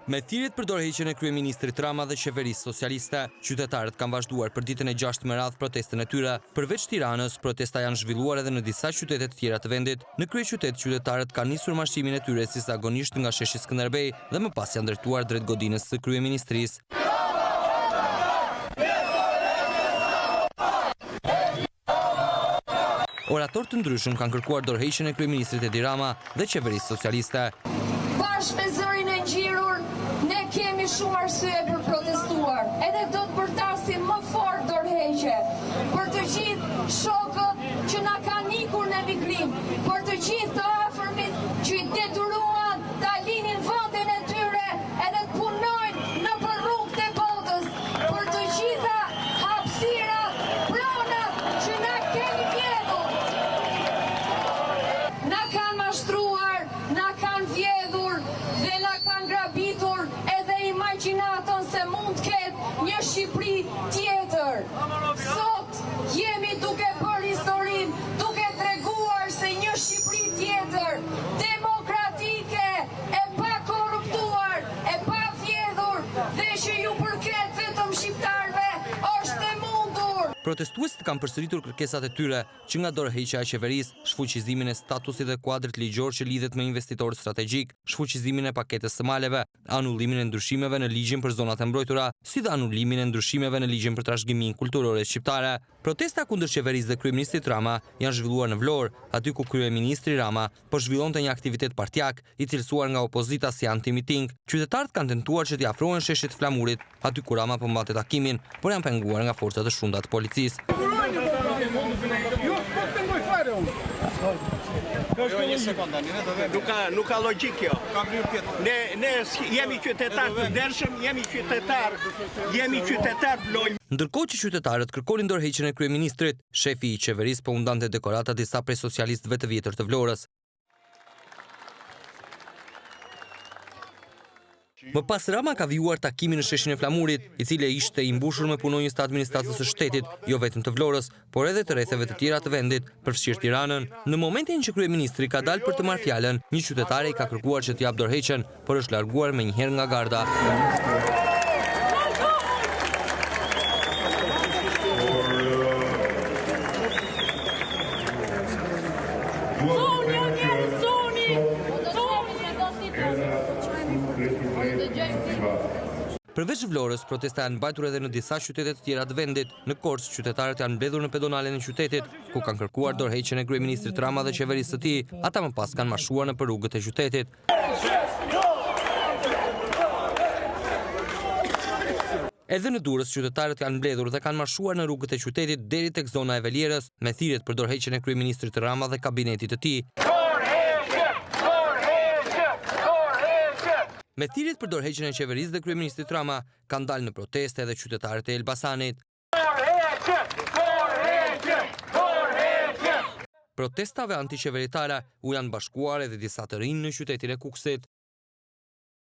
Me thirrjet për dorëheqjen e kryeministrit Rama dhe qeverisë socialiste, qytetarët kanë vazhduar për ditën e 6 me radhë protestën e tyre. Përveç Tiranës, protesta janë zhvilluar edhe në disa qytete të tjera të vendit. Në kryeqytet, qytetarët kanë nisur marshimin e tyre si zakonisht nga sheshi Skënderbej dhe më pas janë drejtuar drejt godinës së kryeministrisë. Oratorë të ndryshëm kanë kërkuar dorëheqjen e kryeministrit Edi Rama dhe qeverisë socialiste. Bashkë me zërin e ngjirur, ne kemi shumë arsye për protestuar. Edhe do të bërtasim më fort dorëheqje për të gjithë shokët që na kanë ikur në emigrim, për të gjithë të afërmit që i detyruan ta linin vendin e tyre edhe të punojnë në rrugët e botës, për të gjitha hapësirat, pronat që na kemi vjedhur. Na kanë mashtruar, na kanë vjedhur dhe na kanë grabitur edhe imagjinatën se mund të ketë një Shqipëri tjetër. Sot jemi duke bërë historinë, duke treguar se një Shqipëri tjetër, demokratike, e pa korruptuar, e pa vjedhur dhe që ju përket vetëm shqiptarëve, është e mundur. Protestuesit kanë përsëritur kërkesat e tyre që nga dorëheqja e qeverisë, shfuqizimin e statusit dhe kuadrit ligjor që lidhet me investitorët strategjik, shfuqizimin e paketës së maleve, anullimin e ndryshimeve në ligjin për zonat e mbrojtura, si dhe anullimin e ndryshimeve në ligjin për trashëgiminë kulturore shqiptare. Protesta kundër qeverisë dhe kryeministrit Rama janë zhvilluar në Vlorë, aty ku kryeministri Rama po zhvillonte një aktivitet partijak i cilësuar nga opozita si anti-miting. Qytetarët kanë tentuar që t'i afrohen sheshit Flamurit, aty ku Rama po mbante takimin, por janë penguar nga forcat e shumta të policisë. Nuk ka logjik kjo. Ne jemi qytetar të ndershëm, jemi qytetar ploj. Ndërkohë që qytetarët kërkonin dorëheqjen e kryeministrit, shefi i qeverisë po undante dekorata disa prej socialistëve të vjetër të Vlorës. Më pas Rama ka vijuar takimin në sheshin e Flamurit, i cili ishte i mbushur me punonjës të administratës së shtetit, jo vetëm të Vlorës, por edhe të rrethave të tjera të vendit, përfshirë Tiranën. Në momentin që kryeministri ka dalë për të marrë fjalën, një qytetare i ka kërkuar që t'i japë dorëheqjen, por është larguar menjëherë nga garda. Përveç Vlorës, protesta janë mbajtur edhe në disa qytete të tjera të vendit. Në Korçë, qytetarët janë mbledhur në pedonalen e qytetit, ku kanë kërkuar dorëheqjen e kryeministrit Rama dhe qeverisë së tij. Ata më pas kanë marshuar nëpër rrugët e qytetit. Edhe në Durrës, qytetarët janë mbledhur dhe kanë marshuar në rrugët e qytetit deri tek zona e Velierës, me thirrjet për dorëheqjen e kryeministrit Rama dhe kabinetit të tij. Me thirrjet për dorëheqjen e qeverisë dhe kryeministrit Rama kanë dalë në proteste edhe qytetarët e Elbasanit. Protestave antiqeveritare u janë bashkuar edhe disa të rinj në qytetin e Kukësit.